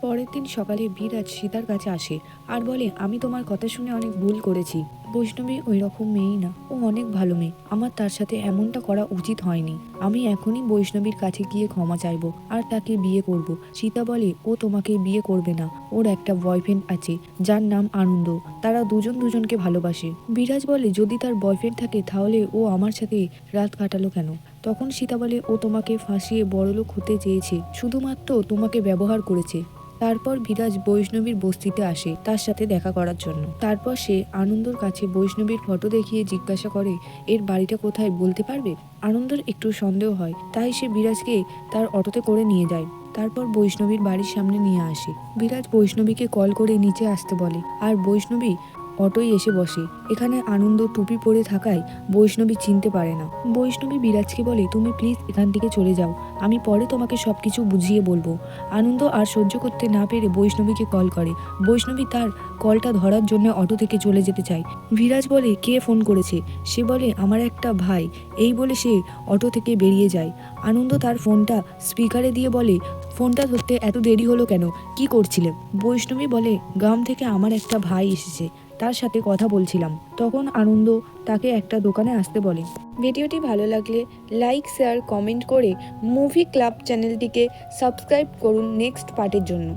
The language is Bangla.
পরের দিন সকালে বিরাজ সীতার কাছে আসে আর বলে, আমি তোমার কথা শুনে অনেক ভুল করেছি। বৈষ্ণবী ওই রকম মেয়েই না, ও অনেক ভালো মেয়ে, আমার তার সাথে এমনটা করা উচিত হয়নি। আমি এখনই বৈষ্ণবীর কাছে গিয়ে ক্ষমা চাইবো আর তাকে বিয়ে করব। সীতা বলে, ও তোমাকে বিয়ে করবে না, ওর একটা বয়ফ্রেন্ড আছে যার নাম আনন্দ, তারা দুজন দুজনকে ভালোবাসে। বিরাজ বলে, যদি তার বয়ফ্রেন্ড থাকে তাহলে ও আমার সাথে রাত কাটালো কেন? তখন সীতা বলে, ও তোমাকে ফাঁসিয়ে বড়লোক হতে চেয়েছে, শুধুমাত্র তোমাকে ব্যবহার করেছে। তারপর বিরাজ বৈষ্ণবীর বস্তিতে আসে তার সাথে দেখা করার জন্য। তারপর সে আনন্দর কাছে বৈষ্ণবীর ফটো দেখিয়ে জিজ্ঞাসা করে, এর বাড়িটা কোথায় বলতে পারবে? আনন্দর একটু সন্দেহ হয়, তাই সে বিরাজকে তার অটোতে করে নিয়ে যায়। তারপর বৈষ্ণবীর বাড়ির সামনে নিয়ে আসে। বিরাজ বৈষ্ণবীকে কল করে নিচে আসতে বলে আর বৈষ্ণবী অটোয় এসে বসে। এখানে আনন্দ টুপি পরে থাকায় বৈষ্ণবী চিনতে পারে না। বৈষ্ণবী বিরাজকে বলে, তুমি প্লিজ এখান থেকে চলে যাও, আমি পরে তোমাকে সবকিছু বুঝিয়ে বলবো। আনন্দ আর সহ্য করতে না পেরে বৈষ্ণবীকে কল করে। বৈষ্ণবী তার কলটা ধরার জন্য অটো থেকে চলে যেতে চায়। বিরাজ বলে, কে ফোন করেছে? সে বলে, আমার একটা ভাই। এই বলে সে অটো থেকে বেরিয়ে যায়। আনন্দ তার ফোনটা স্পিকারে দিয়ে বলে, ফোনটা ধরতে এত দেরি হলো কেন, কি করছিলে? বৈষ্ণবী বলে, গ্রাম থেকে আমার একটা ভাই এসেছে, তার সাথে কথা বলছিলাম। তখন আনন্দ তাকে একটা দোকানে আসতে বলে। ভিডিওটি ভালো লাগলে লাইক, শেয়ার, কমেন্ট করে মুভি ক্লাব চ্যানেলটিকে সাবস্ক্রাইব করুন নেক্সট পার্টের জন্য।